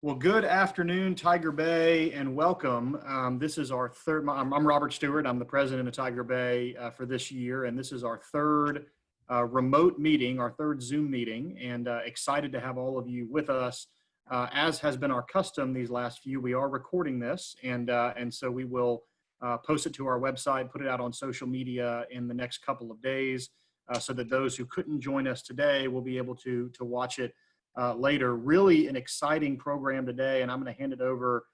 Well, good afternoon, Tiger Bay, and welcome. This is our third, I'm Robert Stewart. I'm the president of Tiger Bay for this year, and this is our third remote meeting, our third Zoom meeting, and excited to have all of you with us. As has been our custom these last few, we are recording this, and so we will post it to our website, put it out on social media in the next couple of days, so that those who couldn't join us today will be able to watch it later. Really an exciting program today, and I'm going to hand it over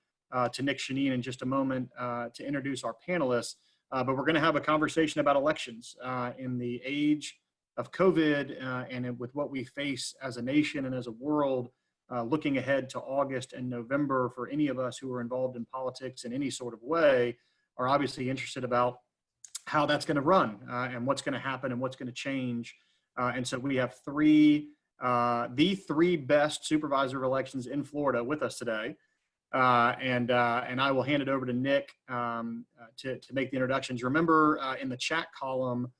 to Nick Shannin in just a moment to introduce our panelists. But we're going to have a conversation about elections in the age of COVID and with what we face as a nation and as a world, looking ahead to August and November. For any of us who are involved in politics in any sort of way, are obviously interested about how that's going to run and what's going to happen and what's going to change. And so we have the three best supervisor of elections in Florida with us today. And I will hand it over to Nick to make the introductions. Remember, in the chat column,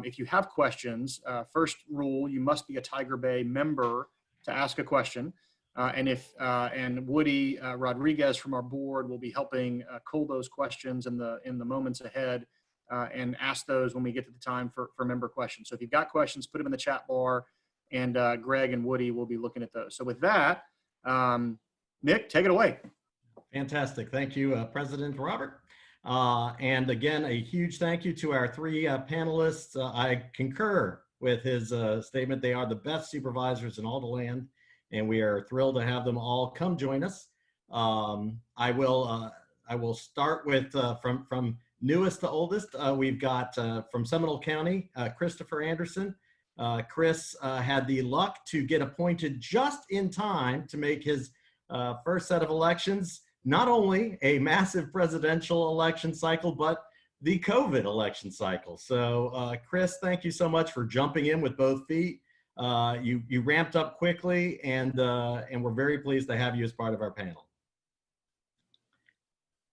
if you have questions, first rule, you must be a Tiger Bay member to ask a question. And Woody Rodriguez from our board will be helping cull those questions in the moments ahead and ask those when we get to the time for member questions. So if you've got questions, put them in the chat bar, and Greg and Woody will be looking at those. So with that, Nick, take it away. Fantastic. Thank you, President Robert. And again, a huge thank you to our three panelists. I concur with his statement. They are the best supervisors in all the land, and we are thrilled to have them all come join us. I will start with from newest to oldest. We've got from Seminole County, Christopher Anderson. Chris had the luck to get appointed just in time to make his first set of elections, not only a massive presidential election cycle, but the COVID election cycle. So Chris, thank you so much for jumping in with both feet. You ramped up quickly, and we're very pleased to have you as part of our panel.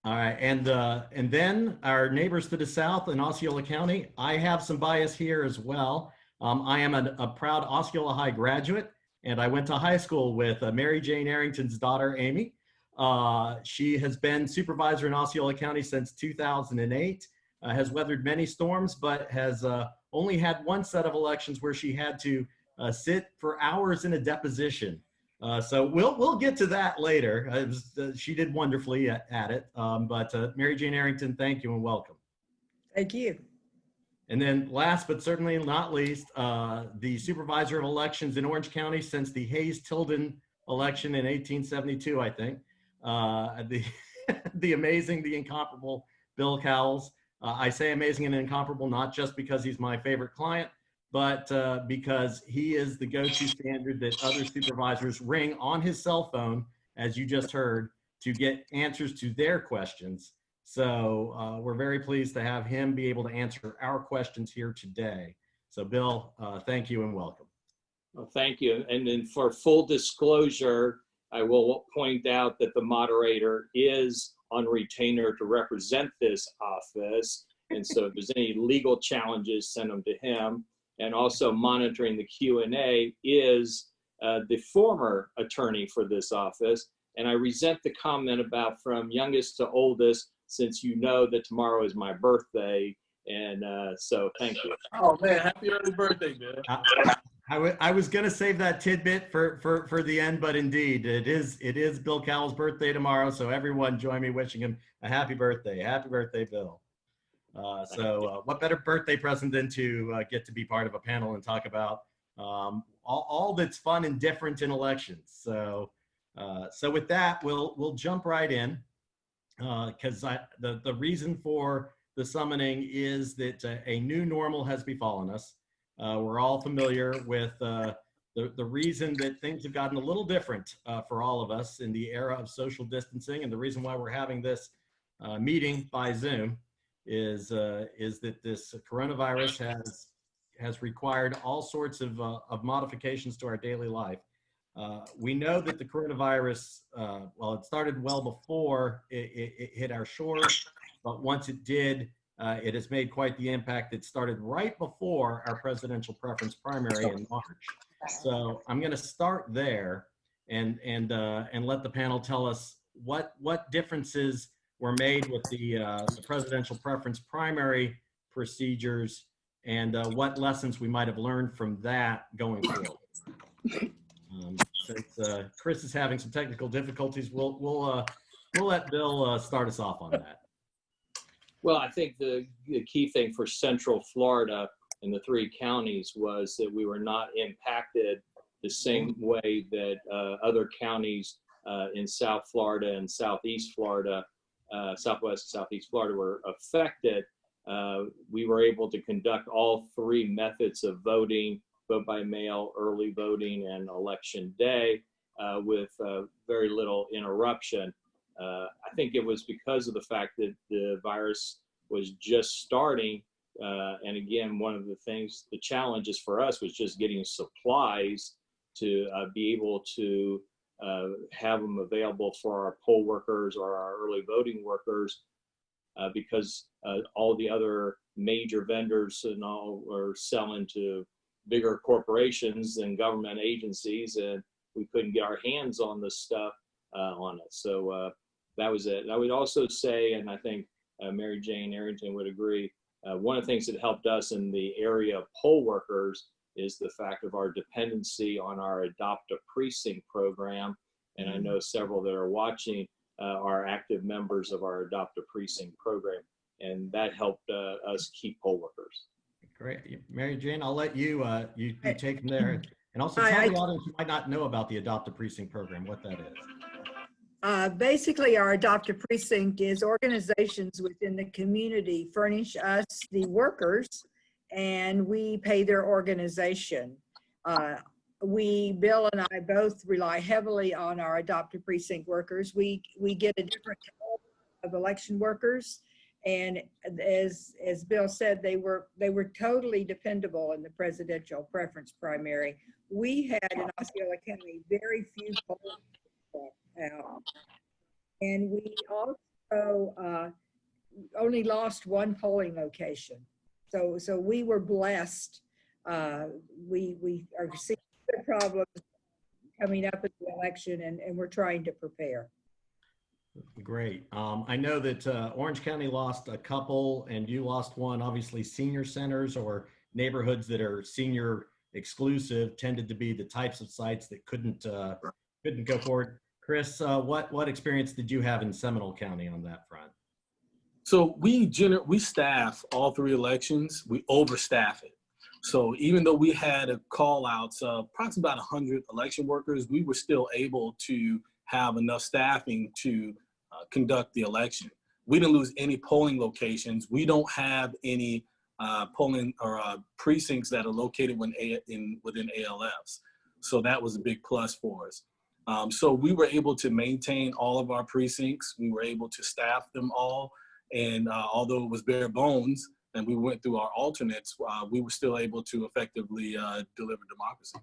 All right, and then our neighbors to the south in Osceola County. I have some bias here as well. I am a proud Osceola High graduate, and I went to high school with Mary Jane Arrington's daughter, Amy. She has been supervisor in Osceola County since 2008, has weathered many storms, but has only had one set of elections where she had to sit for hours in a deposition. So we'll get to that later. She did wonderfully at it, but Mary Jane Arrington, thank you and welcome. Thank you. And then last but certainly not least, the supervisor of elections in Orange County since the Hayes-Tilden election in 1872, I think. The amazing, the incomparable Bill Cowles. I say amazing and incomparable not just because he's my favorite client, but because he is the go-to standard that other supervisors ring on his cell phone, as you just heard, to get answers to their questions. So we're very pleased to have him be able to answer our questions here today. So Bill, thank you and welcome. Well, thank you. And then for full disclosure, I will point out that the moderator is on retainer to represent this office. And so if there's any legal challenges, send them to him. And also monitoring the Q&A is the former attorney for this office. And I resent the comment about from youngest to oldest, since you know that tomorrow is my birthday. And so thank you. Oh man, happy early birthday, man. I was gonna save that tidbit for the end, but indeed it is Bill Cowles' birthday tomorrow. So everyone join me wishing him a happy birthday. Happy birthday, Bill. What better birthday present than to get to be part of a panel and talk about all that's fun and different in elections. So with that, we'll jump right in. Because the reason for the summoning is that a new normal has befallen us. We're all familiar with the reason that things have gotten a little different for all of us in the era of social distancing, and the reason why we're having this meeting by Zoom is that this coronavirus has required all sorts of modifications to our daily life. We know that the coronavirus, well, it started well before it hit our shores, but once it did, it has made quite the impact. It started right before our presidential preference primary in March. So I'm going to start there and let the panel tell us what differences were made with the presidential preference primary procedures and what lessons we might have learned from that going forward. Since Chris is having some technical difficulties, we'll let Bill start us off on that. Well, I think the key thing for Central Florida and the 3 counties was that we were not impacted the same way that other counties in South Florida and Southeast Florida, Southwest and Southeast Florida were affected. We were able to conduct all 3 methods of voting, vote by mail, early voting, and election day with very little interruption. I think it was because of the fact that the virus was just starting. And again, one of the challenges for us was just getting supplies to be able to have them available for our poll workers or our early voting workers, because all the other major vendors and all are selling to bigger corporations and government agencies, and we couldn't get our hands on the stuff on it. So that was it. I would also say, and I think Mary Jane Arrington would agree, one of the things that helped us in the area of poll workers is the fact of our dependency on our Adopt a Precinct program. And I know several that are watching are active members of our Adopt a Precinct program, and that helped us keep poll workers. Great. Mary Jane, I'll let you you take them there. And also tell the audience who might not know about the Adopt a Precinct program, what that is. Basically, our Adopt a Precinct is organizations within the community furnish us the workers, and we pay their organization. Bill and I both rely heavily on our Adopt a Precinct workers. We get a different type of election workers, and as Bill said, they were totally dependable in the presidential preference primary. We had in Osceola County very few polls out, and we also only lost 1 polling location. So we were blessed. We are seeing the problems coming up in the election, and we're trying to prepare. Great. I know that Orange County lost a couple and you lost 1. Obviously, senior centers or neighborhoods that are senior exclusive tended to be the types of sites that couldn't go forward. Chris, what experience did you have in Seminole County on that front? So we staff all 3 elections. We overstaff it. So even though we had call outs of approximately about 100 election workers, we were still able to have enough staffing to conduct the election. We didn't lose any polling locations. We don't have any polling or precincts that are located within ALFs. So that was a big plus for us. So we were able to maintain all of our precincts. We were able to staff them all. And although it was bare bones and we went through our alternates, we were still able to effectively deliver democracy.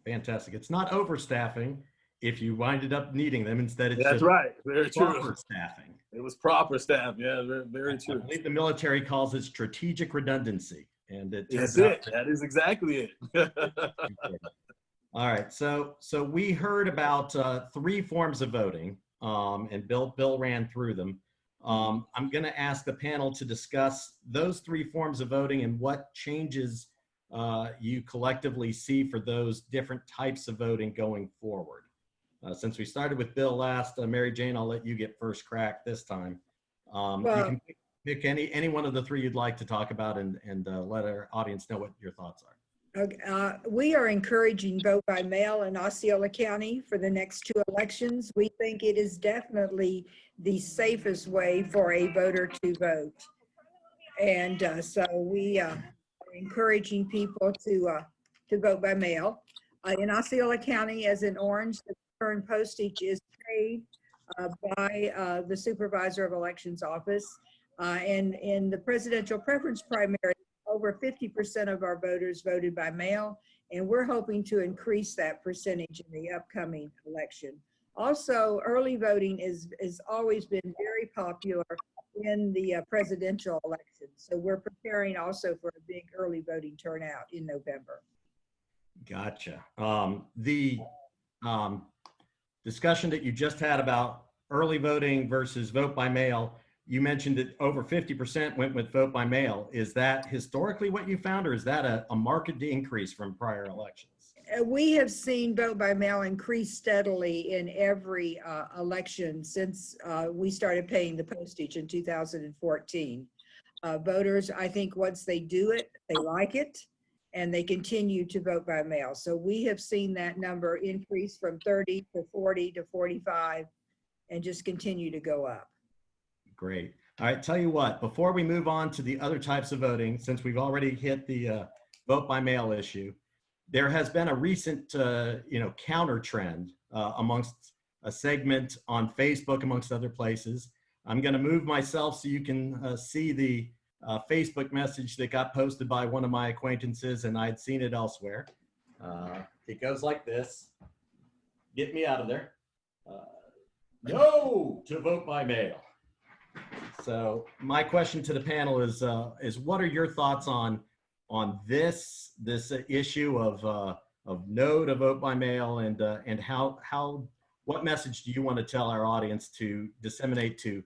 Fantastic. It's not overstaffing if you winded up needing them. Instead, it's That's just right. Very proper true. staffing. It was proper staff. Yeah, very true. I believe the military calls it strategic redundancy. And That's it. That is exactly it. All right. So we heard about 3 forms of voting, and Bill ran through them. I'm going to ask the panel to discuss those 3 forms of voting and what changes you collectively see for those different types of voting going forward. Since we started with Bill last, Mary Jane, I'll let you get first crack this time. You can pick any one of the 3 you'd like to talk about and let our audience know what your thoughts are. Okay. We are encouraging vote by mail in Osceola County for the next 2 elections. We think it is definitely the safest way for a voter to vote. And so we are encouraging people to vote by mail. In Osceola County, as in Orange, the current postage is paid by the Supervisor of Elections office. And in the presidential preference primary, over 50% of our voters voted by mail, and we're hoping to increase that percentage in the upcoming election. Also, early voting is always been very popular in the presidential election. So we're preparing also for a big early voting turnout in November. Gotcha. discussion that you just had about early voting versus vote by mail, you mentioned that over 50% went with vote by mail. Is that historically what you found, or is that a marked increase from prior elections? We have seen vote by mail increase steadily in every election since we started paying the postage in 2014. Voters, I think once they do it, they like it, and they continue to vote by mail. So we have seen that number increase from 30 to 40 to 45 and just continue to go up. Great. All right, tell you what, before we move on to the other types of voting, since we've already hit the vote by mail issue, there has been a recent, counter trend amongst a segment on Facebook, amongst other places. I'm going to move myself so you can see the Facebook message that got posted by one of my acquaintances, and I'd seen it elsewhere. It goes like this. Get me out of there. No to vote by mail. So my question to the panel is what are your thoughts on this issue of no to vote by mail, and how what message do you want to tell our audience to disseminate to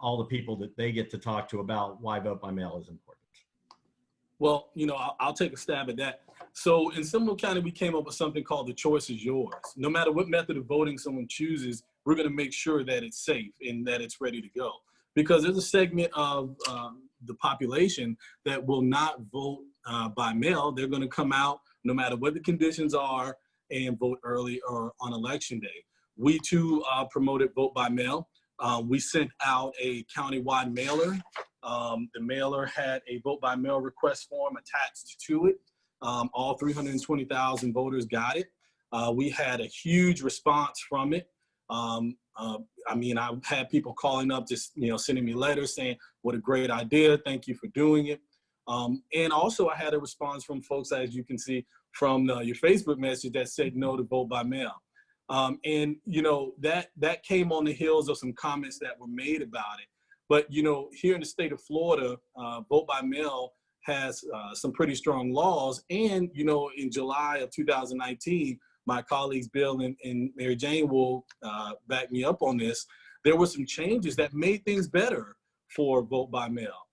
all the people that they get to talk to about why vote by mail is important? Well, I'll take a stab at that. So in Seminole County, we came up with something called the choice is yours. No matter what method of voting someone chooses, we're going to make sure that it's safe and that it's ready to go. Because there's a segment of the population that will not vote by mail. They're going to come out no matter what the conditions are and vote early or on election day. We too promoted vote by mail. We sent out a countywide mailer. The mailer had a vote by mail request form attached to it. All 320,000 voters got it. We had a huge response from it. I've had people calling up, just, sending me letters saying, what a great idea. Thank you for doing it. And also I had a response from folks, as you can see from your Facebook message, that said no to vote by mail. That came on the heels of some comments that were made about it. But, here in the state of Florida, vote by mail has some pretty strong laws. And, in July of 2019, my colleagues Bill and Mary Jane will back me up on this. There were some changes that made things better for vote by mail.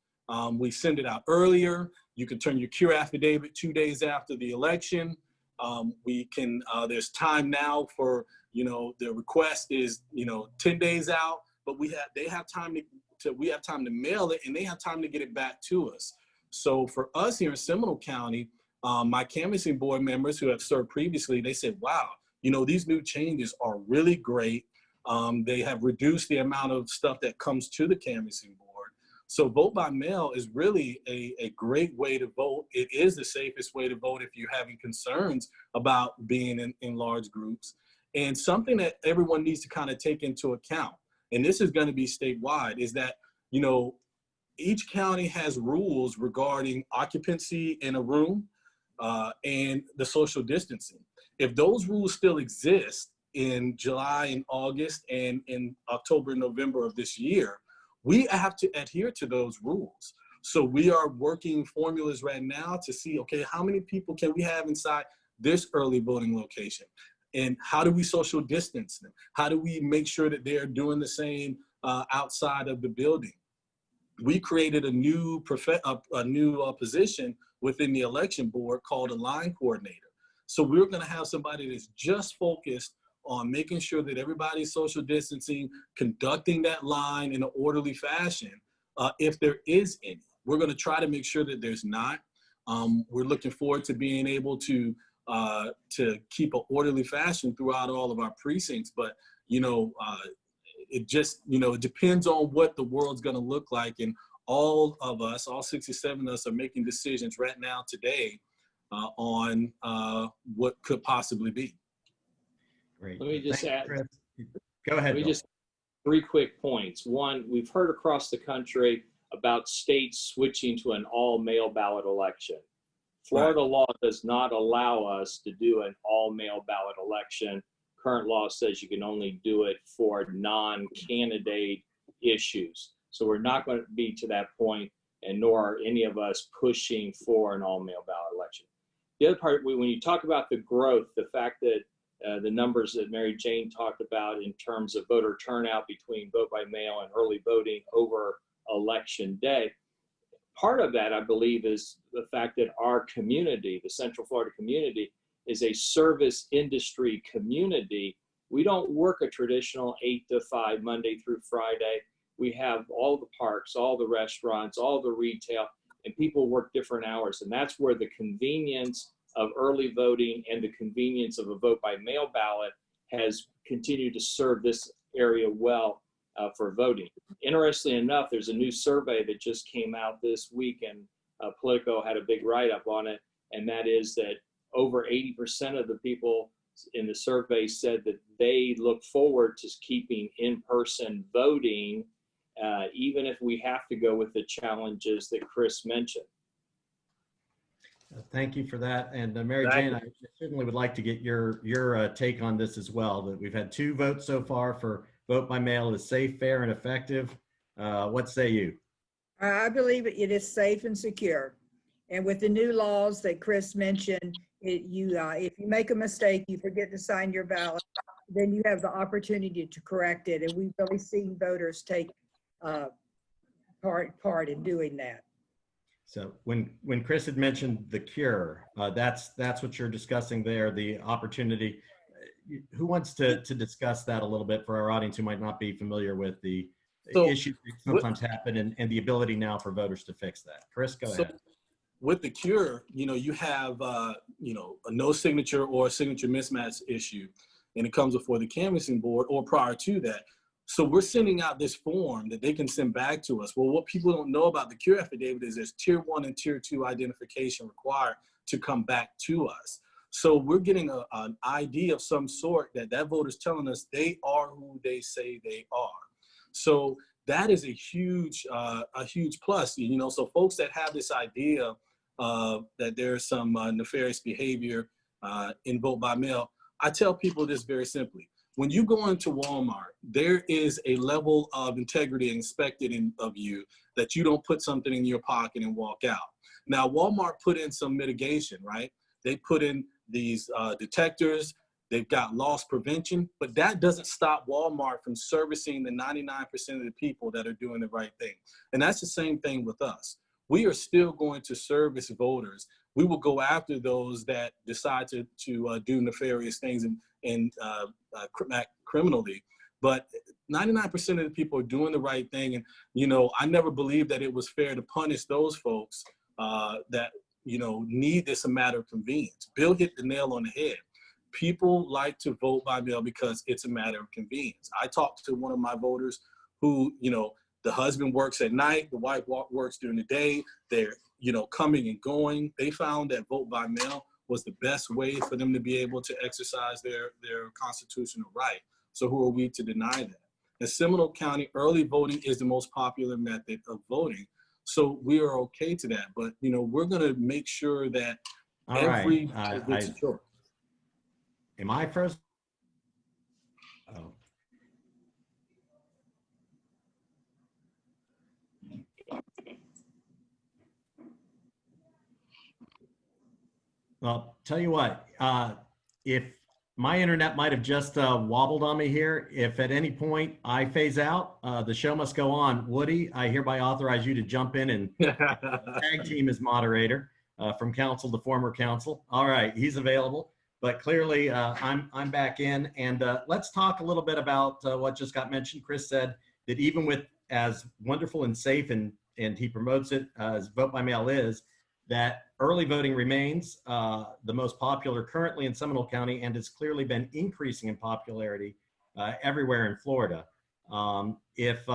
We send it out earlier. You can turn your cure affidavit 2 days after the election. There's time now for, the request is, 10 days out, but we have time to mail it, and they have time to get it back to us. So for us here in Seminole County, my canvassing board members who have served previously, they said, wow, these new changes are really great. They have reduced the amount of stuff that comes to the canvassing board. So vote by mail is really a great way to vote. It is the safest way to vote if you're having concerns about being in large groups. And something that everyone needs to kind of take into account, and this is going to be statewide, is that, each county has rules regarding occupancy in a room and the social distancing. If those rules still exist in July and August and in October and November of this year, we have to adhere to those rules. So we are working formulas right now to see, okay, how many people can we have inside this early voting location? And how do we social distance them? How do we make sure that they're doing the same outside of the building? We created a new position within the election board called a line coordinator. So we're going to have somebody that's just focused on making sure that everybody's social distancing, conducting that line in an orderly fashion. If there is any, we're going to try to make sure that there's not. We're looking forward to being able to keep an orderly fashion throughout all of our precincts. But, it just, it depends on what the world's going to look like. And all of us, all 67 of us, are making decisions right now today on what could possibly be. Great. Let me just add. Go ahead. Let me just 3 quick points. One, we've heard across the country about states switching to an all-mail ballot election. Florida law does not allow us to do an all-mail ballot election. Current law says you can only do it for non-candidate issues. So we're not going to be to that point, and nor are any of us pushing for an all-mail ballot election. The other part, when you talk about the growth, the fact that the numbers that Mary Jane talked about in terms of voter turnout between vote by mail and early voting over election day. Part of that, I believe, is the fact that our community, the Central Florida community, is a service industry community. We don't work a traditional 8 to 5 Monday through Friday. We have all the parks, all the restaurants, all the retail, and people work different hours. And that's where the convenience of early voting and the convenience of a vote by mail ballot has continued to serve this area well for voting. Interestingly enough, there's a new survey that just came out this week, and Politico had a big write-up on it, and that is that over 80% of the people in the survey said that they look forward to keeping in-person voting, even if we have to go with the challenges that Chris mentioned. Thank you for that. And Mary Jane, I certainly would like to get your take on this as well, that we've had 2 votes so far for vote by mail is safe, fair, and effective. What say you? I believe it is safe and secure. And with the new laws that Chris mentioned, if you make a mistake, you forget to sign your ballot, then you have the opportunity to correct it. And we've really seen voters take part in doing that. So when Chris had mentioned the cure, that's what you're discussing there, the opportunity. Who wants to discuss that a little bit for our audience who might not be familiar with the issues that sometimes happen and the ability now for voters to fix that? Chris, go ahead. With the cure, you have, a no signature or a signature mismatch issue, and it comes before the canvassing board or prior to that. So we're sending out this form that they can send back to us. Well, what people don't know about the cure affidavit is there's tier 1 and tier 2 identification required to come back to us. So we're getting an ID of some sort that voter's telling us they are who they say they are. So that is a huge plus. So folks that have this idea that there's some nefarious behavior in vote by mail, I tell people this very simply. When you go into Walmart, there is a level of integrity expected of you that you don't put something in your pocket and walk out. Now, Walmart put in some mitigation, right? They put in these detectors, they've got loss prevention, but that doesn't stop Walmart from servicing the 99% of the people that are doing the right thing. And that's the same thing with us. We are still going to service voters. We will go after those that decide to do nefarious things and act criminally. But 99% of the people are doing the right thing. And, I never believed that it was fair to punish those folks that, need this a matter of convenience. Bill hit the nail on the head. People like to vote by mail because it's a matter of convenience. I talked to one of my voters who, the husband works at night, the wife works during the day. They're, coming and going. They found that vote by mail was the best way for them to be able to exercise their constitutional right. So who are we to deny that? In Seminole County, early voting is the most popular method of voting. So we are okay to that. But, we're going to make sure that every gets a choice. Am I first? Oh. Well, tell you what, if my internet might have just wobbled on me here, if at any point I phase out, the show must go on. Woody, I hereby authorize you to jump in and tag team as moderator from council to former council. All right, he's available, but clearly I'm back in. And let's talk a little bit about what just got mentioned. Chris said that even with as wonderful and safe and he promotes it as vote by mail is, that early voting remains the most popular currently in Seminole County and has clearly been increasing in popularity everywhere in Florida. If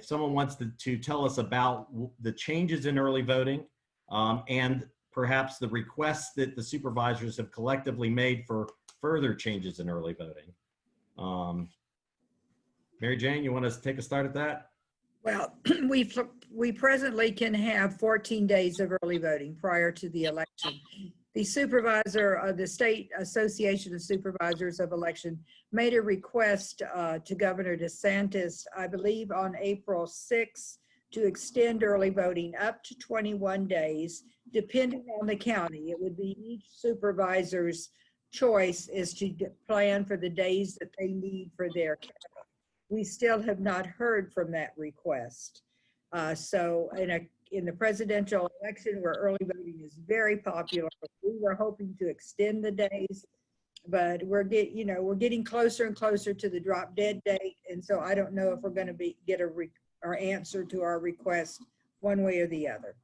someone wants to tell us about the changes in early voting and perhaps the requests that the supervisors have collectively made for further changes in early voting. Mary Jane, you want to take a start at that? Well, we presently can have 14 days of early voting prior to the election. The supervisor of the State Association of Supervisors of Election made a request to Governor DeSantis, I believe on April 6th, to extend early voting up to 21 days, depending on the county. It would be each supervisor's choice is to plan for the days that they need for their county. We still have not heard from that request. So in the presidential election where early voting is very popular, we were hoping to extend the days, but we're getting closer and closer to the drop dead date. And so I don't know if we're going to get our answer to our request one way or the other.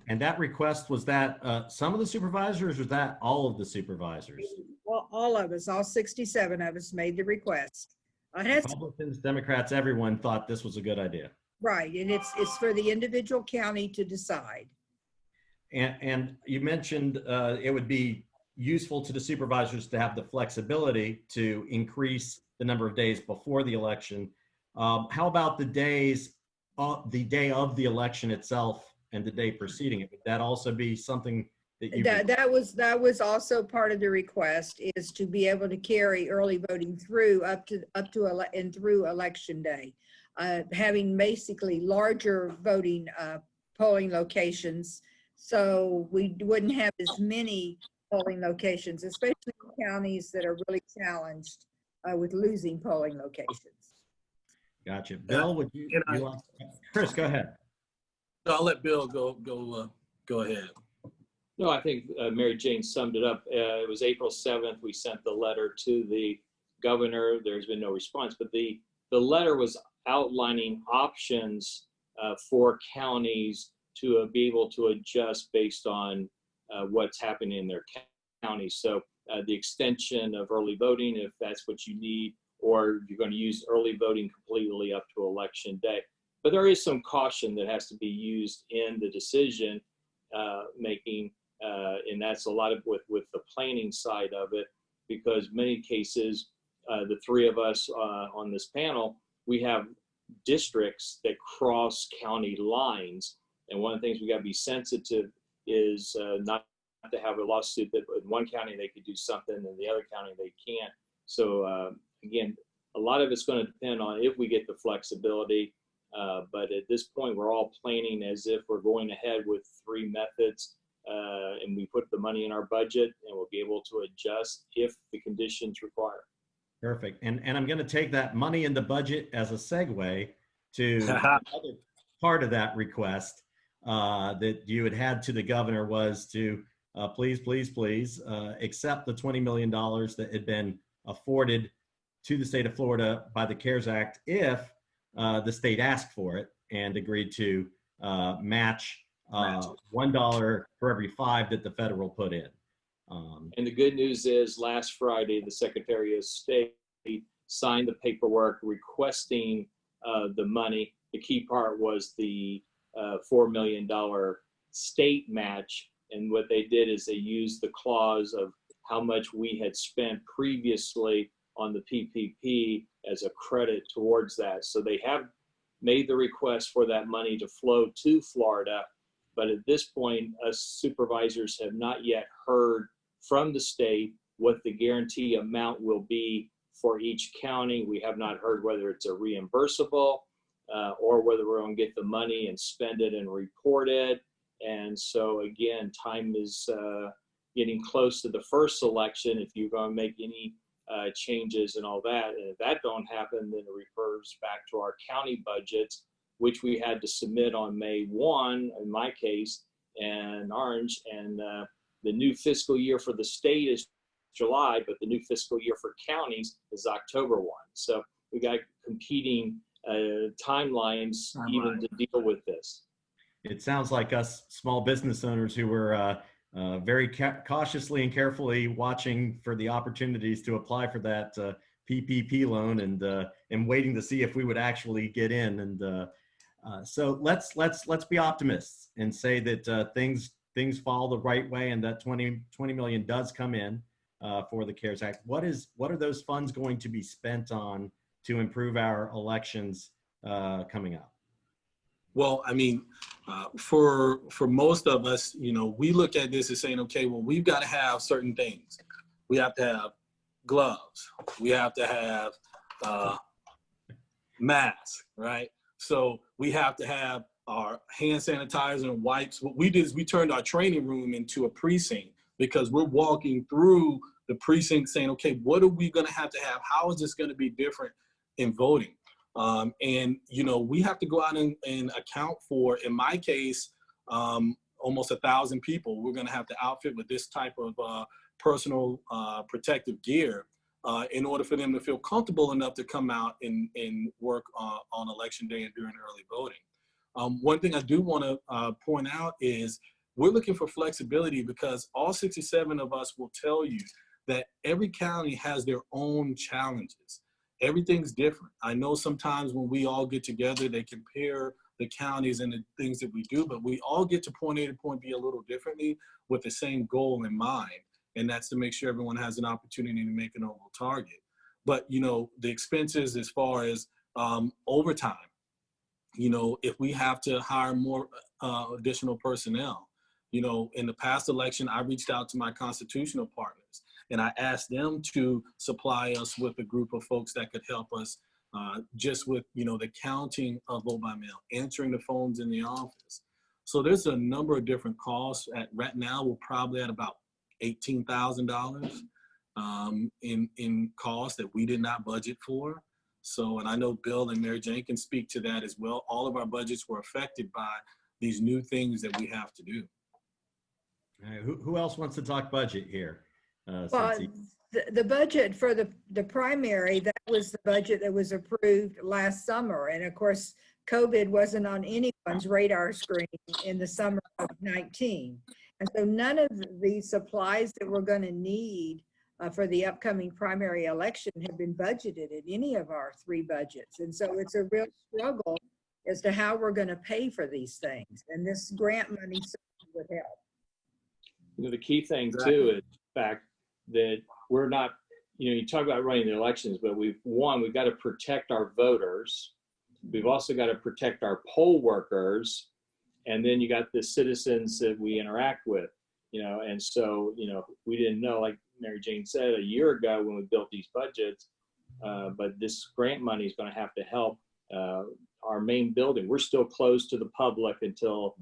And that request, was that some of the supervisors, or was that all of the supervisors? Well, all of us, all 67 of us made the request. Republicans, Democrats, everyone thought this was a good idea. Right, and it's for the individual county to decide. And you mentioned it would be useful to the supervisors to have the flexibility to increase the number of days before the election. How about the day of the election itself and the day preceding it? Would that also be something that you that was also part of the request, is to be able to carry early voting through through election day, having basically larger voting polling locations, so we wouldn't have as many polling locations, especially in counties that are really challenged with losing polling locations. Gotcha. Bill, would you like Chris, go ahead. No, I'll let Bill go ahead. No, I think Mary Jane summed it up. It was April 7th. We sent the letter to the governor. There's been no response, but the letter was outlining options for counties to be able to adjust based on what's happening in their counties. So the extension of early voting, if that's what you need, or you're going to use early voting completely up to election day. But there is some caution that has to be used in the decision making, and that's a lot of with the planning side of it, because many cases, the three of us on this panel, we have districts that cross county lines. And one of the things we got to be sensitive is not to have a lawsuit that in one county they could do something and the other county they can't. So again, a lot of it's going to depend on if we get the flexibility. But at this point, we're all planning as if we're going ahead with three methods, and we put the money in our budget, and we'll be able to adjust if the conditions require. Perfect. And I'm going to take that money in the budget as a segue to another part of that request that you had to the governor, was to please accept the $20 million that had been afforded to the state of Florida by the CARES Act if the state asked for it and agreed to match $1 for every 5 that the federal put in. And the good news is last Friday, the Secretary of State signed the paperwork requesting the money. The key part was the $4 million state match. And what they did is they used the clause of how much we had spent previously on the PPP as a credit towards that. So they have made the request for that money to flow to Florida. But at this point, us supervisors have not yet heard from the state what the guarantee amount will be for each county. We have not heard whether it's a reimbursable or whether we're going to get the money and spend it and report it. And so again, time is getting close to the first election if you're going to make any changes and all that. And if that don't happen, then it refers back to our county budgets, which we had to submit on May 1, in my case, and Orange. And the new fiscal year for the state is July, but the new fiscal year for counties is October 1. So we got competing timelines even to deal with this. It sounds like us small business owners who were very cautiously and carefully watching for the opportunities to apply for that PPP loan and waiting to see if we would actually get in. And so let's be optimists and say that things fall the right way and that 20 million does come in for the CARES Act. What are those funds going to be spent on to improve our elections coming up? Well, I mean, for most of us, we look at this as saying, okay, well, we've got to have certain things. We have to have gloves. We have to have masks, right? So we have to have our hand sanitizer and wipes. What we did is we turned our training room into a precinct because we're walking through the precinct saying, okay, what are we going to have? How is this going to be different in voting? And, you know, we have to go out and account for, in my case, almost 1,000 people we're going to have to outfit with this type of personal protective gear in order for them to feel comfortable enough to come out and work on election day and during early voting. One thing I do want to point out is we're looking for flexibility, because all 67 of us will tell you that every county has their own challenges. Everything's different. I know sometimes when we all get together, they compare the counties and the things that we do, but we all get to point A to point B a little differently with the same goal in mind. And that's to make sure everyone has an opportunity to make an overall target. But, you know, the expenses as far as overtime, you know, if we have to hire more additional personnel, you know, in the past election, I reached out to my constitutional partners and I asked them to supply us with a group of folks that could help us just with, you know, the counting of vote by mail, answering the phones in the office. So there's a number of different costs. Right now, we're probably at about $18,000 in costs that we did not budget for. So, and I know Bill and Mary Jane can speak to that as well. All of our budgets were affected by these new things that we have to do. All right, who else wants to talk budget here? Well, the budget for the primary, that was the budget that was approved last summer. And of course, COVID wasn't on anyone's radar screen in the summer of 19. And so none of the supplies that we're going to need for the upcoming primary election have been budgeted in any of our 3 budgets. And so it's a real struggle as to how we're going to pay for these things. And this grant money certainly would help. You know, the key thing too is the fact that we're not, you know, you talk about running the elections, but we've got to protect our voters. We've also got to protect our poll workers. And then you got the citizens that we interact with, you know, and so, you know, we didn't know, like Mary Jane said, a year ago when we built these budgets, but this grant money is going to have to help our main building. We're still closed to the public until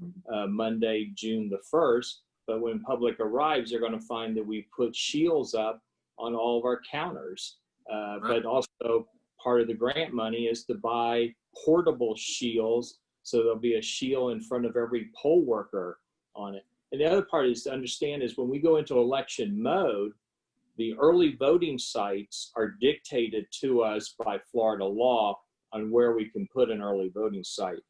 Monday, June the 1st. But when public arrives, they're going to find that we put shields up on all of our counters. But also part of the grant money is to buy portable shields. So there'll be a shield in front of every poll worker on it. And the other part is to understand is when we go into election mode, the early voting sites are dictated to us by Florida law on where we can put an early voting site.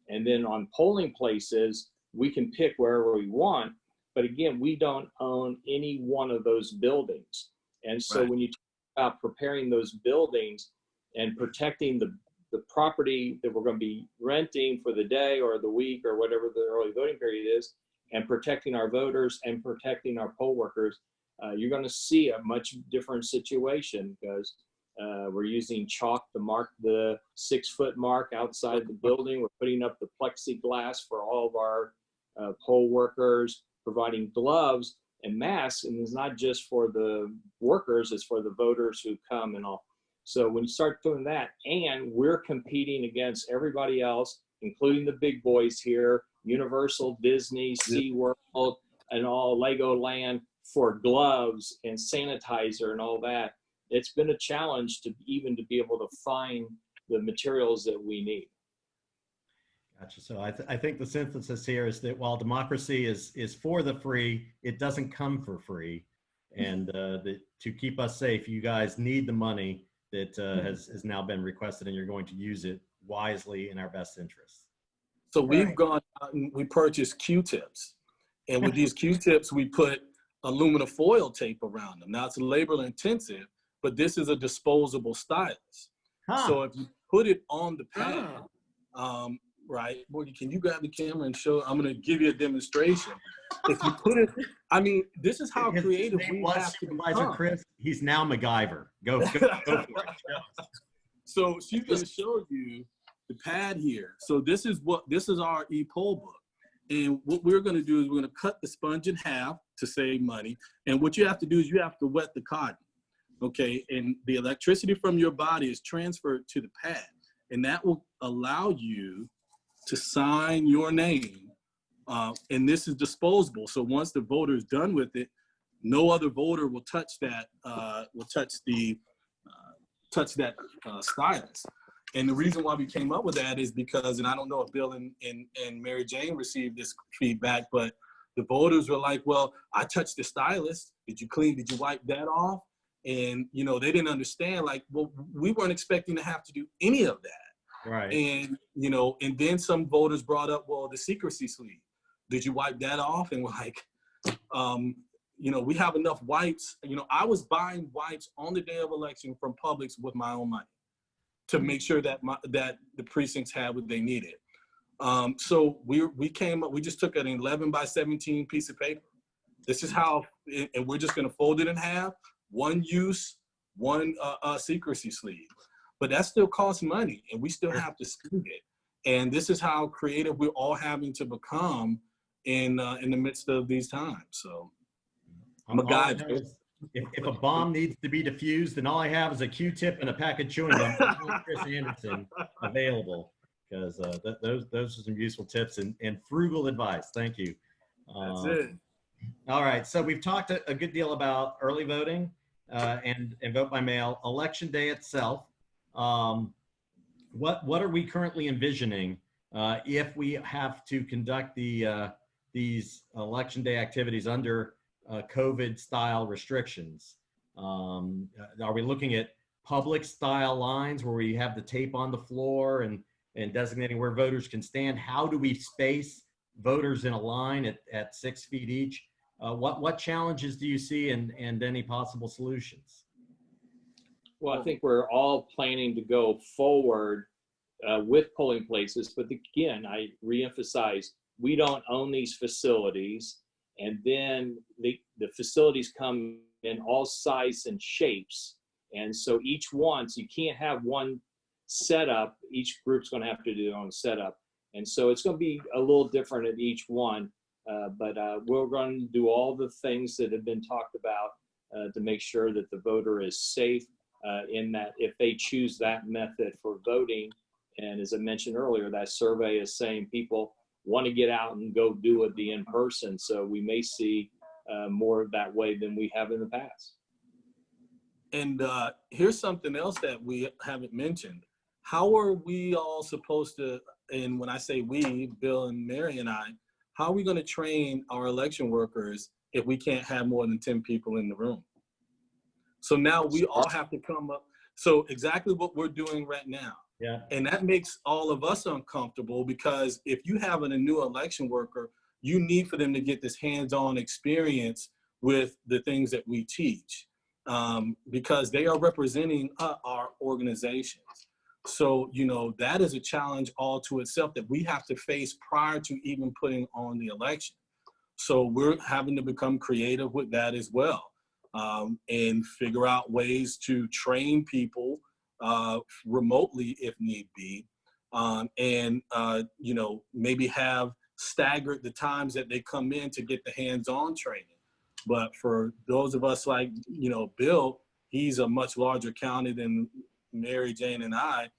And then on polling places, we can pick wherever we want. But again, we don't own any one of those buildings. And so when you talk about preparing those buildings and protecting the property that we're going to be renting for the day or the week or whatever the early voting period is, and protecting our voters and protecting our poll workers, you're going to see a much different situation because we're using chalk to mark the 6-foot mark outside the building. We're putting up the plexiglass for all of our poll workers, providing gloves and masks. And it's not just for the workers, it's for the voters who come and all. So when you start doing that, and we're competing against everybody else, including the big boys here, Universal, Disney, SeaWorld, and all Legoland for gloves and sanitizer and all that, it's been a challenge to be able to find the materials that we need. Gotcha. So I think the synthesis here is that while democracy is for the free, it doesn't come for free. And to keep us safe, you guys need the money that has now been requested, and you're going to use it wisely in our best interests. So we've gone out and we purchased Q-tips. And with these Q-tips, we put aluminum foil tape around them. Now it's labor intensive, but this is a disposable stylus. So if you put it on the pad, right, Morgan, can you grab the camera and show? I'm going to give you a demonstration. If you put it, I mean, this is how creative we have to become. Chris, he's now MacGyver. Go for it. So she's going to show you the pad here. So this is our e-poll book. And what we're going to do is we're going to cut the sponge in half to save money. And what you have to do is you have to wet the cotton. Okay. And the electricity from your body is transferred to the pad. And that will allow you to sign your name. And this is disposable. So once the voter is done with it, no other voter will touch that, stylus. And the reason why we came up with that is because, and I don't know if Bill and Mary Jane received this feedback, but the voters were like, well, I touched the stylus. Did you wipe that off? And, they didn't understand, like, well, we weren't expecting to have to do any of that. Right. And, and then some voters brought up, well, the secrecy sleeve. Did you wipe that off? And we're like, we have enough wipes. I was buying wipes on the day of election from Publix with my own money to make sure that that the precincts had what they needed. So we came up, we just took an 11 by 17 piece of paper. This is how, and we're just gonna fold it in half, one use, one secrecy sleeve. But that still costs money, and we still have to spend it. And this is how creative we're all having to become in the midst of these times. So I'm a guy. If a bomb needs to be diffused, then all I have is a Q-tip and a pack of chewing gum from Chris Anderson available, because those are some useful tips and frugal advice. Thank you. That's it. All right, so we've talked a good deal about early voting and vote by mail. Election day itself, what are we currently envisioning if we have to conduct these election day activities under COVID style restrictions? Are we looking at public style lines where we have the tape on the floor and designating where voters can stand? How do we space voters in a line at 6 feet each? What challenges do you see and any possible solutions? Well, I think we're all planning to go forward with polling places, but again, I reemphasize, we don't own these facilities. And then the facilities come in all sizes and shapes. And so each one, so you can't have one setup. Each group's going to have to do their own setup. And so it's going to be a little different at each one. But we're going to do all the things that have been talked about to make sure that the voter is safe in that if they choose that method for voting. And as I mentioned earlier, that survey is saying people want to get out and go do it in person. So we may see more of that way than we have in the past. And here's something else that we haven't mentioned. How are we all supposed to, and when I say we, Bill and Mary and I, how are we going to train our election workers if we can't have more than 10 people in the room? So now we all have to come up. So exactly what we're doing right now. Yeah. And that makes all of us uncomfortable, because if you have a new election worker, you need for them to get this hands-on experience with the things that we teach, because they are representing our organizations. So, that is a challenge all to itself that we have to face prior to even putting on the election. So we're having to become creative with that as well, and figure out ways to train people remotely if need be, and maybe have staggered the times that they come in to get the hands-on training. But for those of us like Bill, he's a much larger county than Mary Jane and I.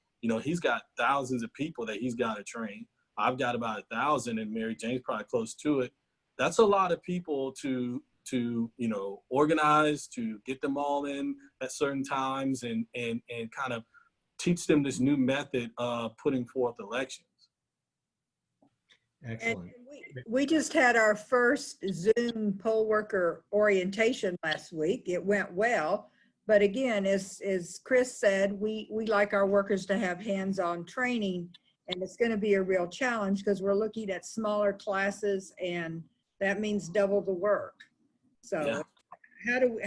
He's got thousands of people that he's got to train. I've got about 1,000, and Mary Jane's probably close to it. That's a lot of people to organize, to get them all in at certain times, and kind of teach them this new method of putting forth elections. Excellent. And we just had our first Zoom poll worker orientation last week. It went well, but again, as Chris said, we like our workers to have hands-on training, and it's going to be a real challenge because we're looking at smaller classes, and that means double the work. So yeah.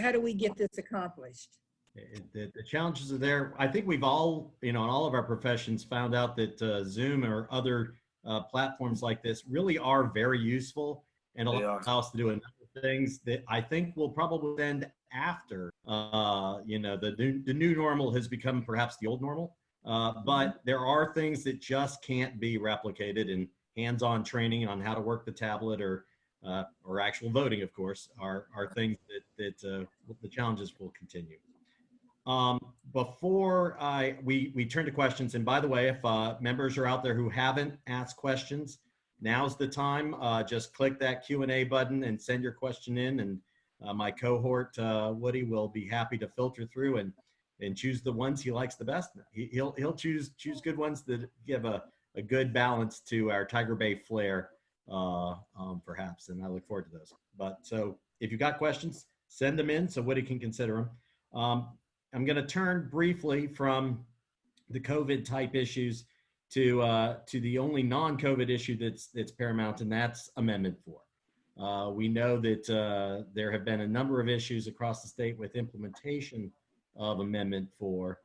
How do we get this accomplished? The challenges are there. I think we've all, in all of our professions, found out that Zoom or other platforms like this really are very useful and allow us to do a number of things that I think will probably end after, the new normal has become perhaps the old normal. But there are things that just can't be replicated, and hands-on training on how to work the tablet or actual voting, of course, are things that the challenges will continue. Before we turn to questions, and by the way, if members are out there who haven't asked questions, now's the time. Just click that Q&A button and send your question in, and my cohort, Woody, will be happy to filter through and choose the ones he likes the best. He'll choose good ones that give a good balance to our Tiger Bay flair, perhaps, and I look forward to those. But so if you've got questions, send them in so Woody can consider them. I'm going to turn briefly from the COVID type issues to the only non-COVID issue that's paramount, and that's Amendment 4. We know that there have been a number of issues across the state with implementation of Amendment 4,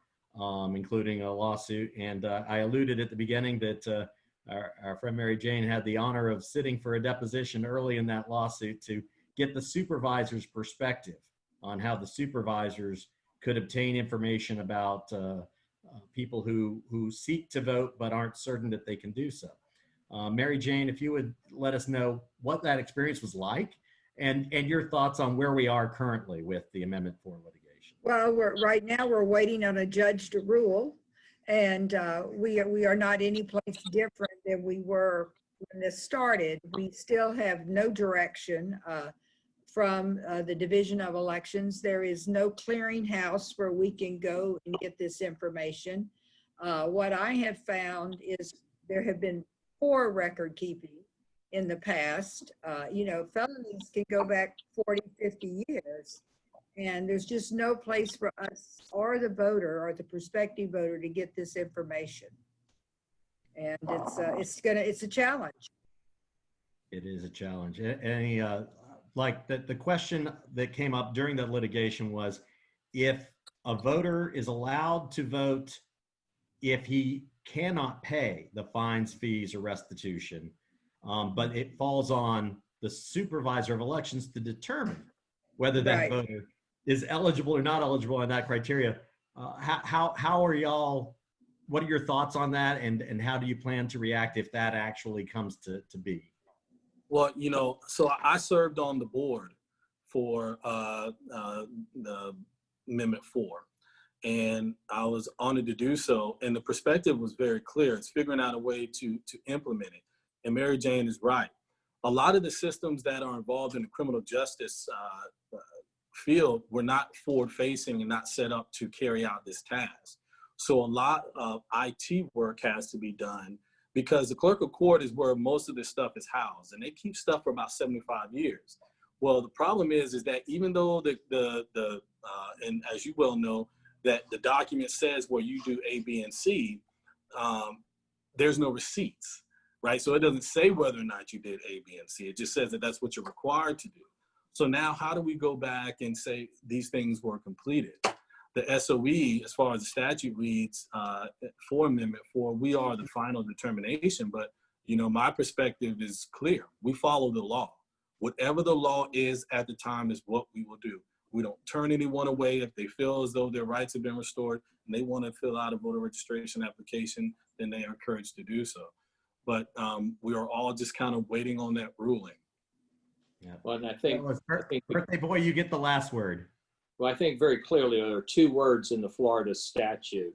including a lawsuit. And I alluded at the beginning that our friend Mary Jane had the honor of sitting for a deposition early in that lawsuit to get the supervisor's perspective on how the supervisors could obtain information about people who seek to vote but aren't certain that they can do so. Mary Jane, if you would let us know what that experience was like and your thoughts on where we are currently with the Amendment 4 litigation. Well, right now we're waiting on a judge to rule, and we are not any place different than we were when this started. We still have no direction from the Division of Elections. There is no clearinghouse where we can go and get this information. What I have found is there have been poor record keeping in the past. Felonies can go back 40, 50 years. And there's just no place for us or the voter or the prospective voter to get this information. And it's a challenge. It is a challenge. Any like the question that came up during that litigation was, if a voter is allowed to vote if he cannot pay the fines, fees, or restitution, but it falls on the supervisor of elections to determine whether that voter is eligible or not eligible on that criteria. How are y'all, what are your thoughts on that, and how do you plan to react if that actually comes to be? Well, so I served on the board for the Amendment 4, and I was honored to do so. And the perspective was very clear. It's figuring out a way to implement it. And Mary Jane is right. A lot of the systems that are involved in the criminal justice field were not forward-facing and not set up to carry out this task. So a lot of IT work has to be done, because the clerk of court is where most of this stuff is housed, and they keep stuff for about 75 years. Well, the problem is that even though and as you well know, that the document says where you do A, B, and C, there's no receipts, right? So it doesn't say whether or not you did A, B, and C. It just says that that's what you're required to do. So now how do we go back and say these things were completed? The SOE, as far as the statute reads, for Amendment 4, we are the final determination. But, my perspective is clear. We follow the law. Whatever the law is at the time is what we will do. We don't turn anyone away if they feel as though their rights have been restored and they want to fill out a voter registration application, then they are encouraged to do so. But we are all just kind of waiting on that ruling. Yeah. Well, and I think birthday boy, you get the last word. Well, I think very clearly there are two words in the Florida statute,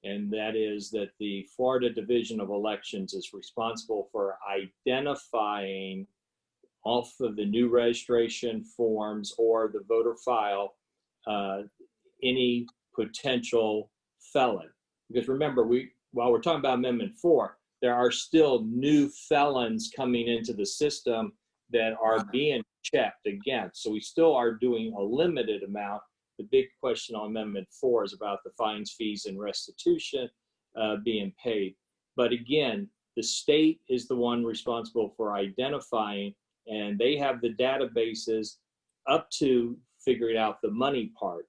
and that is that the Florida Division of Elections is responsible for identifying off of the new registration forms or the voter file any potential felon. Because remember, while we're talking about Amendment 4, there are still new felons coming into the system that are being checked against. So we still are doing a limited amount. The big question on Amendment 4 is about the fines, fees, and restitution being paid. But again, the state is the one responsible for identifying, and they have the databases up to figuring out the money part.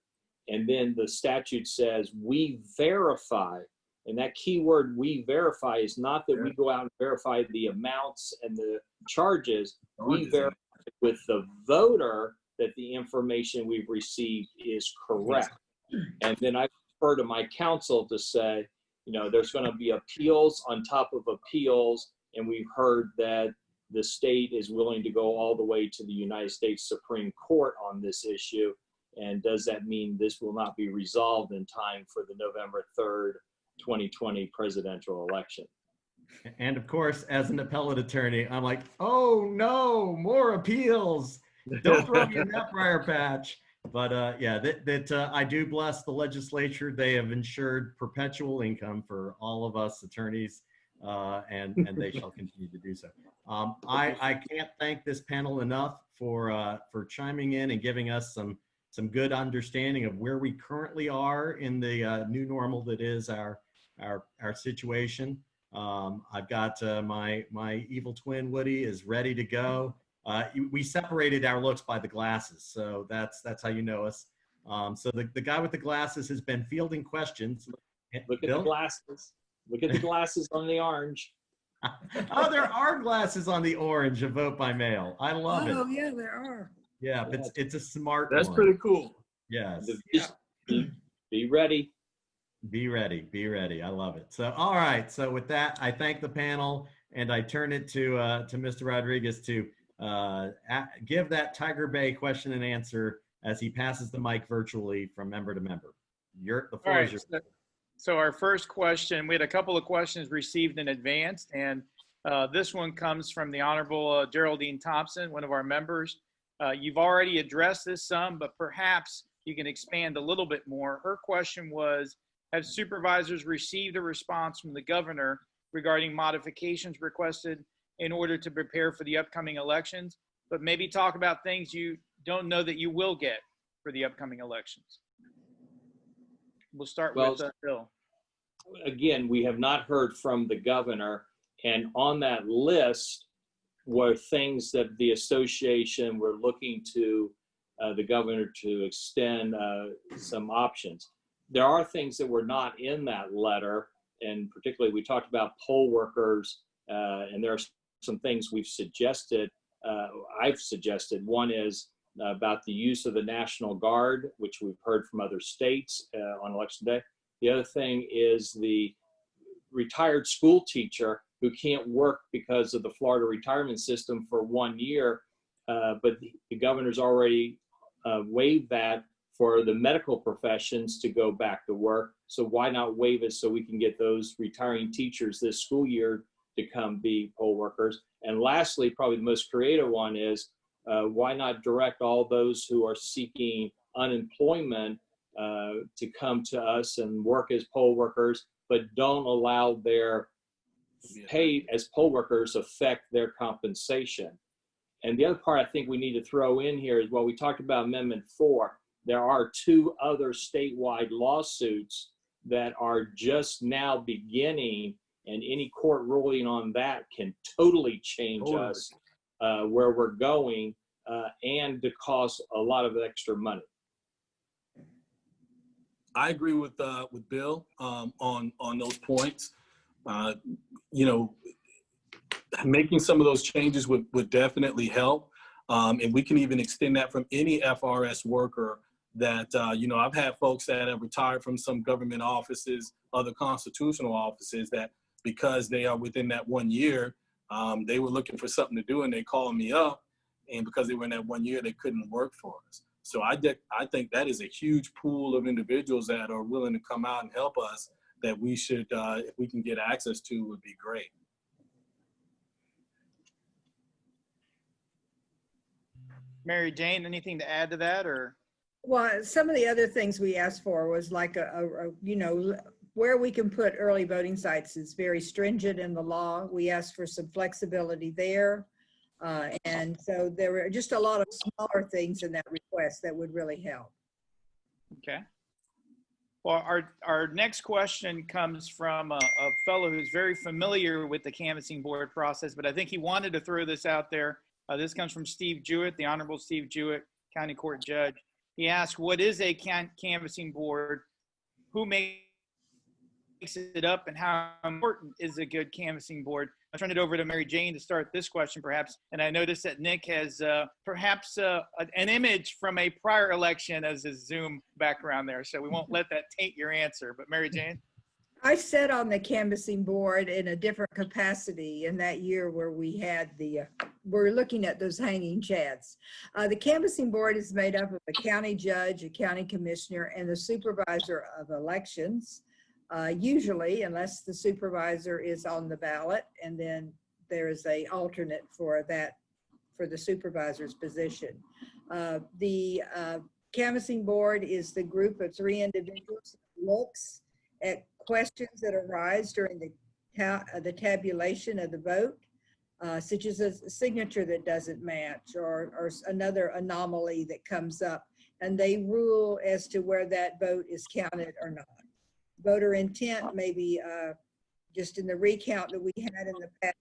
And then the statute says we verify, and that key word we verify is not that we go out and verify the amounts and the charges. We verify with the voter that the information we've received is correct. And then I refer to my counsel to say, there's going to be appeals on top of appeals, and we've heard that the state is willing to go all the way to the United States Supreme Court on this issue. And does that mean this will not be resolved in time for the November 3rd, 2020 presidential election? And of course, as an appellate attorney, I'm like, oh no, more appeals. Don't throw me in that briar patch. But yeah, I do bless the legislature. They have ensured perpetual income for all of us attorneys, and they shall continue to do so. I can't thank this panel enough for chiming in and giving us some good understanding of where we currently are in the new normal that is our situation. I've got my evil twin Woody is ready to go. We separated our looks by the glasses, so that's how you know us. So the guy with the glasses has been fielding questions. Look at Bill? the glasses. Look at the glasses on the orange. Oh, there are glasses on the orange, a vote by mail. I love it. Oh, yeah, there are. Yeah, but it's a smart That's one. pretty cool. Yes. Just be ready. Be ready. Be ready. I love it. So, all right. So with that, I thank the panel and I turn it to Mr. Rodriguez to give that Tiger Bay question and answer as he passes the mic virtually from member to member. The floor is yours. So our first question, we had a couple of questions received in advance, and this one comes from the Honorable Geraldine Thompson, one of our members. You've already addressed this some, but perhaps you can expand a little bit more. Her question was, have supervisors received a response from the governor regarding modifications requested in order to prepare for the upcoming elections? But maybe talk about things you don't know that you will get for the upcoming elections. We'll start with Bill. Again, we have not heard from the governor, and on that list were things that the association were looking to the governor to extend some options. There are things that were not in that letter, and particularly we talked about poll workers, and there are some things we've suggested. I've suggested. One is about the use of the National Guard, which we've heard from other states on election day. The other thing is the retired school teacher who can't work because of the Florida retirement system for 1 year, but the governor's already waived that for the medical professions to go back to work. So why not waive it so we can get those retiring teachers this school year to come be poll workers? And lastly, probably the most creative one is why not direct all those who are seeking unemployment to come to us and work as poll workers, but don't allow their pay as poll workers affect their compensation. And the other part I think we need to throw in here is, well, we talked about Amendment 4. There are 2 other statewide lawsuits that are just now beginning, and any court ruling on that can totally change us where we're going and to cost a lot of extra money. I agree with Bill on those points. Making some of those changes would definitely help, and we can even extend that from any FRS worker that I've had folks that have retired from some government offices, other constitutional offices, that because they are within that 1 year, they were looking for something to do and they called me up, and because they were in that 1 year, they couldn't work for us. So I think that is a huge pool of individuals that are willing to come out and help us that we should, if we can get access to, would be great. Mary Jane, anything to add to that, or? Well, some of the other things we asked for was like where we can put early voting sites is very stringent in the law. We asked for some flexibility there. And so there were just a lot of smaller things in that request that would really help. Okay. Well, our next question comes from a fellow who's very familiar with the canvassing board process, but I think he wanted to throw this out there. This comes from Steve Jewett, the Honorable Steve Jewett, County Court Judge. He asked, what is a canvassing board? Who makes it up, and how important is a good canvassing board? I'll turn it over to Mary Jane to start this question, perhaps. And I noticed that Nick has perhaps an image from a prior election as his Zoom background there, so we won't let that taint your answer. But Mary Jane? I sat on the canvassing board in a different capacity in that year where we had we're looking at those hanging chads. The canvassing board is made up of a county judge, a county commissioner, and the supervisor of elections. Usually, unless the supervisor is on the ballot, and then there is an alternate for that for the supervisor's position. The canvassing board is the group of 3 individuals that looks at questions that arise during the tabulation of the vote, such as a signature that doesn't match or another anomaly that comes up, and they rule as to where that vote is counted or not. Voter intent, maybe just in the recount that we had in the past,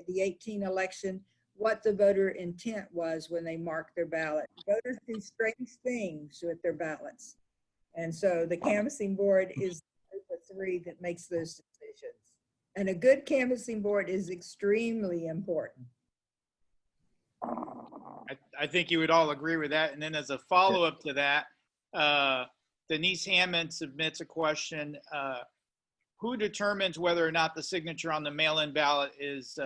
the 18 election, what the voter intent was when they marked their ballot. Voters do strange things with their ballots. And so the canvassing board is the 3 that makes those decisions. And a good canvassing board is extremely important. I think you would all agree with that. And then as a follow-up to that, Denise Hammond submits a question. Who determines whether or not the signature on the mail-in ballot is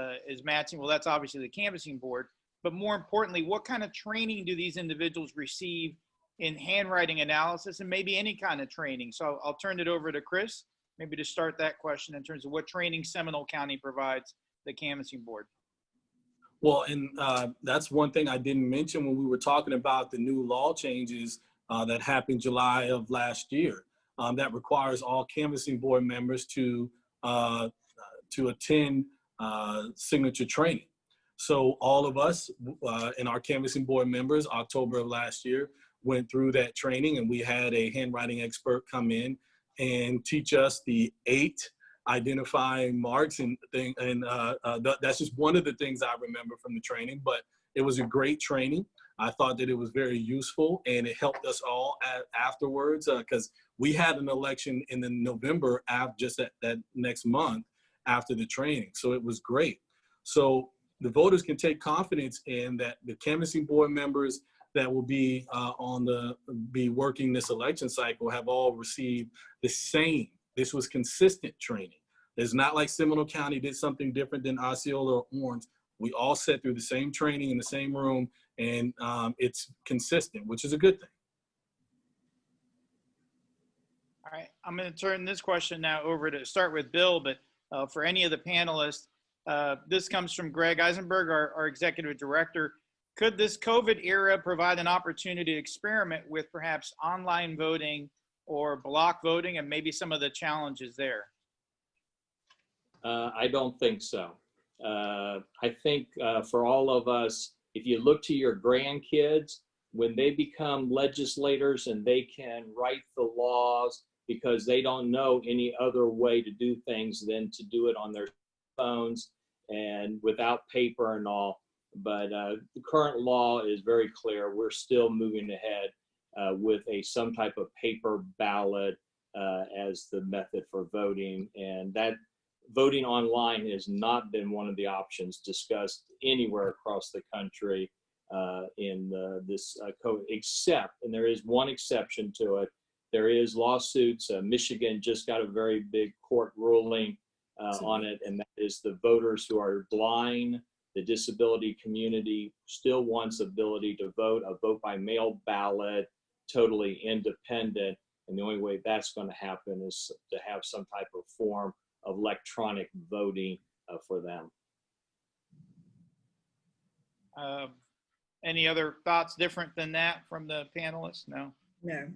matching? Well, that's obviously the canvassing board. But more importantly, what kind of training do these individuals receive in handwriting analysis and maybe any kind of training? So I'll turn it over to Chris, maybe to start that question in terms of what training Seminole County provides the canvassing board. Well, and that's one thing I didn't mention when we were talking about the new law changes that happened July of last year. That requires all canvassing board members to attend signature training. So all of us and our canvassing board members, October of last year, went through that training, and we had a handwriting expert come in and teach us the 8 identifying marks that's just one of the things I remember from the training. But it was a great training. I thought that it was very useful, and it helped us all afterwards because we had an election in the November just that next month after the training. So it was great. So the voters can take confidence in that the canvassing board members that will be be working this election cycle have all received the same. This was consistent training. It's not like Seminole County did something different than Osceola or Orange. We all sat through the same training in the same room, and it's consistent, which is a good thing. All right, I'm going to turn this question now over to start with Bill, but for any of the panelists, this comes from Greg Eisenberg, our executive director. Could this COVID era provide an opportunity to experiment with perhaps online voting or block voting and maybe some of the challenges there? I don't think so. I think for all of us, if you look to your grandkids, when they become legislators and they can write the laws because they don't know any other way to do things than to do it on their phones and without paper and all. But the current law is very clear. We're still moving ahead with some type of paper ballot as the method for voting. And that voting online has not been one of the options discussed anywhere across the country in this code, except, and there is one exception to it, there is lawsuits. Michigan just got a very big court ruling on it, and that is the voters who are blind, the disability community still wants ability to vote, a vote by mail ballot, totally independent. And the only way that's going to happen is to have some type of form of electronic voting for them. Any other thoughts different than that from the panelists? No? No.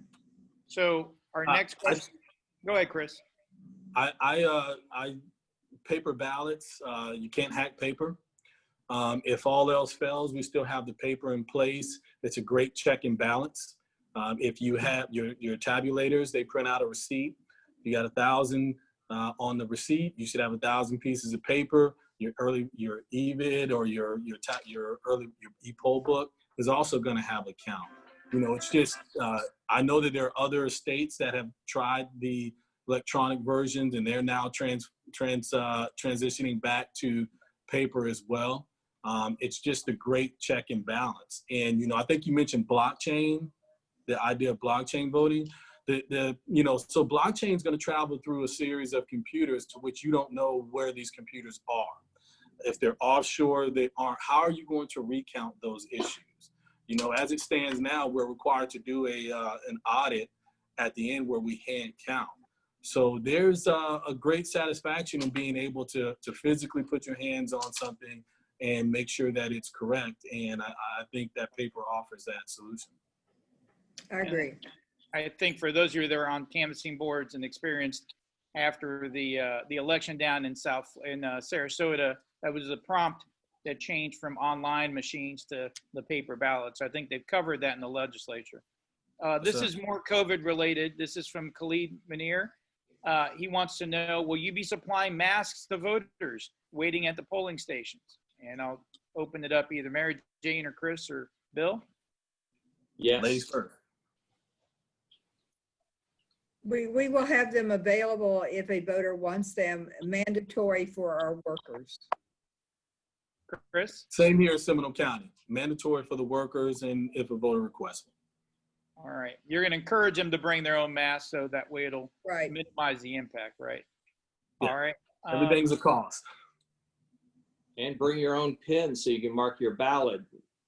So our next question, go ahead, Chris. Paper ballots, you can't hack paper. If all else fails, we still have the paper in place. It's a great check and balance. If you have your tabulators, they print out a receipt. You got 1,000 on the receipt. You should have 1,000 pieces of paper. Your EVID or your e-poll book is also going to have a count. You know, it's just I know that there are other states that have tried the electronic versions, and they're now transitioning back to paper as well. It's just a great check and balance. And, you know, I think you mentioned blockchain, the idea of blockchain voting. So blockchain is going to travel through a series of computers to which you don't know where these computers are. If they're offshore, they aren't. How are you going to recount those issues? You know, as it stands now, we're required to do an audit at the end where we hand count. So there's a great satisfaction in being able to physically put your hands on something and make sure that it's correct. And I think that paper offers that solution. I agree. I think for those of you that are on canvassing boards and experienced after the election down in Sarasota, that was a prompt that changed from online machines to the paper ballots. I think they've covered that in the legislature. This is more COVID related. This is from Khalid Munir. He wants to know, will you be supplying masks to voters waiting at the polling stations? And I'll open it up, either Mary Jane or Chris or Bill. Yes. Ladies first. We will have them available if a voter wants them, mandatory for our workers. Chris? Same here in Seminole County. Mandatory for the workers and if a voter requests one. All right. You're going to encourage them to bring their own mask so that way it'll Right. minimize the impact, right? Yeah. All right. Everything's a cost. And bring your own pen so you can mark your ballot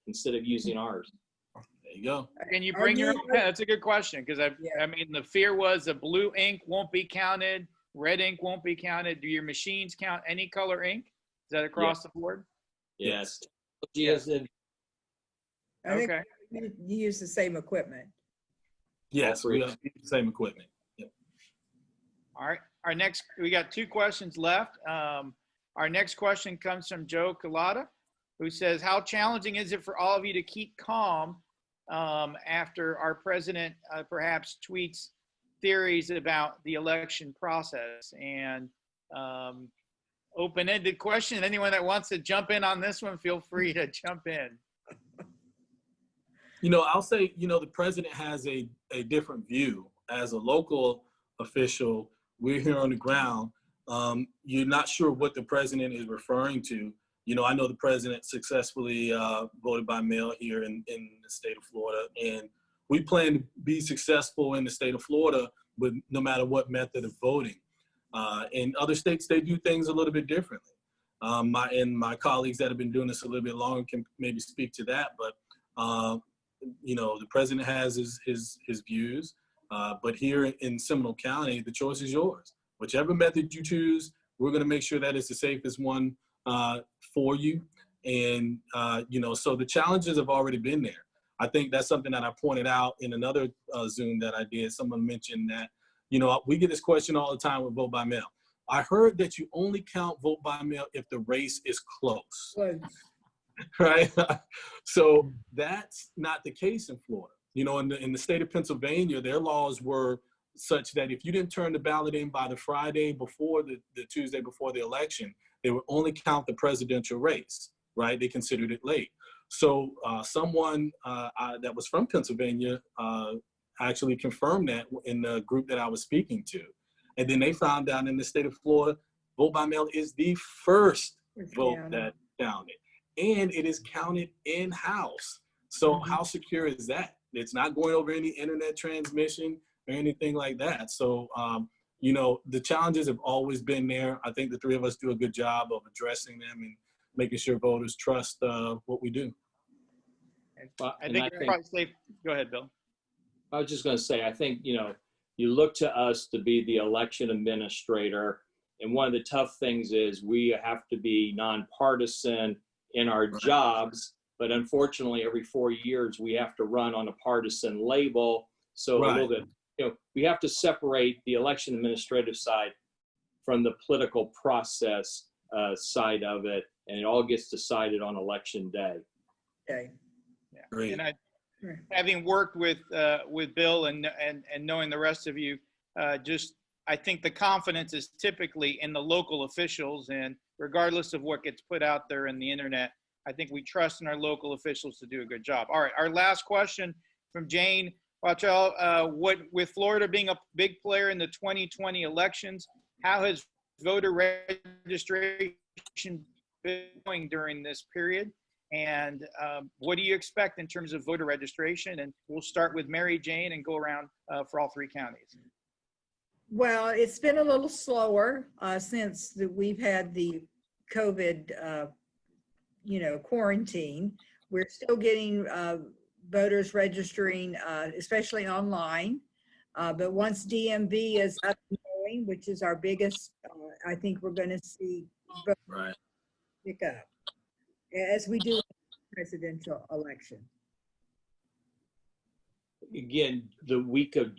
instead of using ours. There you go. Can you bring your own pen? That's a good question, because Yeah. I mean, the fear was the blue ink won't be counted, red ink won't be counted. Do your machines count any color ink? Is that across the board? Yes. Yes. I think Okay. you use the same equipment. Yes, we have the same equipment. Yep. All right. We got 2 questions left. Our next question comes from Joe Collada, who says, how challenging is it for all of you to keep calm after our president perhaps tweets theories about the election process? And open-ended question. Anyone that wants to jump in on this one, feel free to jump in. You know, I'll say, you know, the president has a different view. As a local official, we're here on the ground. You're not sure what the president is referring to. You know, I know the president successfully voted by mail here in the state of Florida, and we plan to be successful in the state of Florida with no matter what method of voting. In other states, they do things a little bit differently. My colleagues that have been doing this a little bit longer can maybe speak to that, but you know, the president has his views, but here in Seminole County, the choice is yours. Whichever method you choose, we're going to make sure that it's the safest one for you. And, you know, so the challenges have already been there. I think that's something that I pointed out in another Zoom that I did. Someone mentioned that, you know, we get this question all the time with vote by mail. I heard that you only count vote by mail if the race is close. Close. Right? So that's not the case in Florida. You know, in the state of Pennsylvania, their laws were such that if you didn't turn the ballot in by the Friday before the Tuesday before the election, they would only count the presidential race, right? They considered it late. So someone that was from Pennsylvania actually confirmed that in the group that I was speaking to. And then they found out in the state of Florida, vote by mail is the first vote that's counted. And it is counted in-house. So how secure is that? It's not going over any internet transmission or anything like that. So, you know, the challenges have always been there. I think the three of us do a good job of addressing them and making sure voters trust what we do. I think you're probably safe. Go ahead, Bill. I was just going to say, I think, you know, you look to us to be the election administrator. And one of the tough things is we have to be nonpartisan in our jobs, but unfortunately every 4 years we have to run on a partisan label. So a little bit, you know, we have to separate the election administrative side from the political process side of it, and it all gets decided on election day. Okay. Yeah. Great. And having worked with Bill and knowing the rest of you, I think the confidence is typically in the local officials, and regardless of what gets put out there in the internet, I think we trust in our local officials to do a good job. All right, our last question from Jane Wachell. With Florida being a big player in the 2020 elections, how has voter registration been going during this period? And what do you expect in terms of voter registration? And we'll start with Mary Jane and go around for all 3 counties. Well, it's been a little slower since we've had the COVID, quarantine. We're still getting voters registering, especially online. But once DMV is up and going, which is our biggest, I think we're going to see voters pick up. as we do in the presidential election. Again, the week of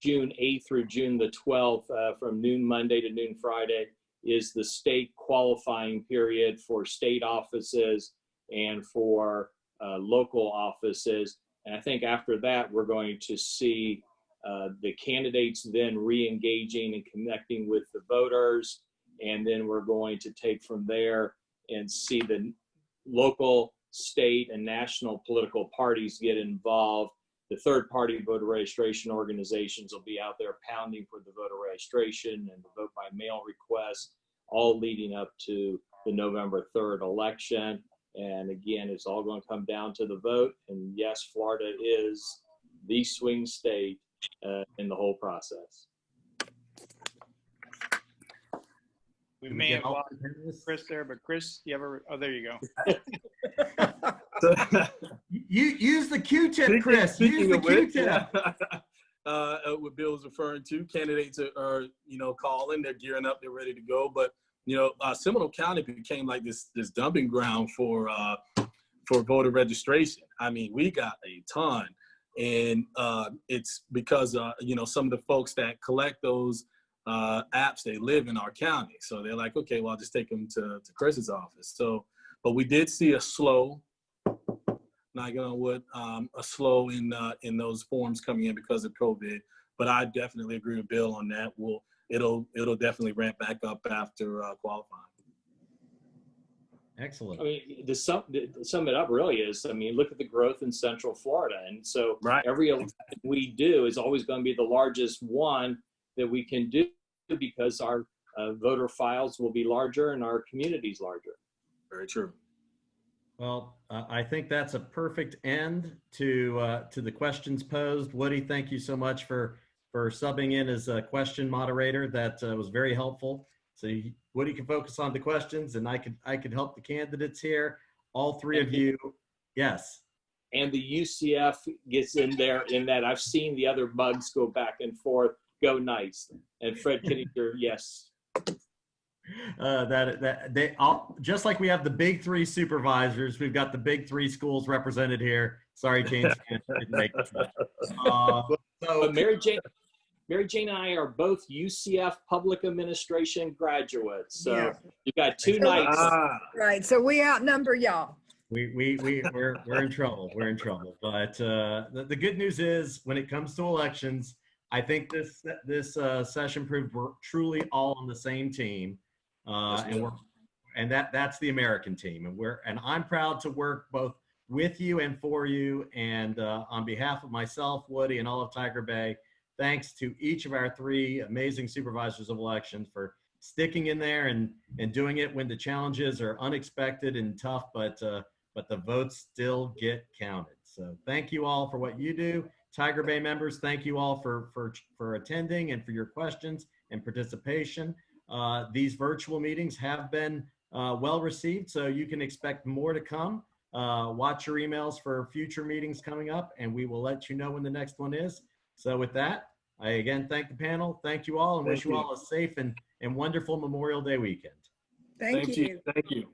June 8th through June the 12th, from noon Monday to noon Friday, is the state qualifying period for state offices and for local offices. And I think after that, we're going to see the candidates then re-engaging and connecting with the voters. And then we're going to take from there and see the local, state, and national political parties get involved. The third-party voter registration organizations will be out there pounding for the voter registration and the vote by mail requests, all leading up to the November 3rd election. And again, it's all going to come down to the vote. And yes, Florida is the swing state in the whole process. We may have lost Chris there, but Chris, you ever? Oh, there you go. You use the Q-tip, Chris. Use the Q-tip. What Bill was referring to, candidates are calling, they're gearing up, they're ready to go. But Seminole County became like this dumping ground for voter registration. I mean, we got a ton, and it's because some of the folks that collect those apps, they live in our county, so they're like, okay, well, I'll just take them to Chris's office. So, but we did see a slow. Knocking on wood, a slow in those forms coming in because of COVID. But I definitely agree with Bill on that. It'll definitely ramp back up after qualifying. Excellent. I mean, to sum it up really is, I mean, look at the growth in Central Florida. And so every election we do is always going to be the largest one that we can do because our voter files will be larger and our community's larger. Very true. Well, I think that's a perfect end to the questions posed. Woody, thank you so much for subbing in as a question moderator. That was very helpful. So Woody can focus on the questions, and I could help the candidates here. All three of you, yes. And the UCF gets in there in that I've seen the other bugs go back and forth. Go nice. And Fred Kittinger, yes. That they all, just like we have the big three supervisors, we've got the big three schools represented here. Sorry, James didn't make it. So Mary Jane and I are both UCF Public Administration graduates. So you got two nights. Right. So we outnumber y'all. We're in trouble. We're in trouble. But the good news is, when it comes to elections, I think this session proved we're truly all on the same team. And that's the American team, and I'm proud to work both with you and for you. And on behalf of myself, Woody, and all of Tiger Bay, thanks to each of our three amazing supervisors of elections for sticking in there and doing it when the challenges are unexpected and tough, but the votes still get counted. So thank you all for what you do. Tiger Bay members, thank you all for attending and for your questions and participation. These virtual meetings have been well received, so you can expect more to come. Watch your emails for future meetings coming up, and we will let you know when the next one is. So with that, I again thank the panel. Thank you all, and wish you all a safe and wonderful Memorial Day weekend. Thank you. Thank you.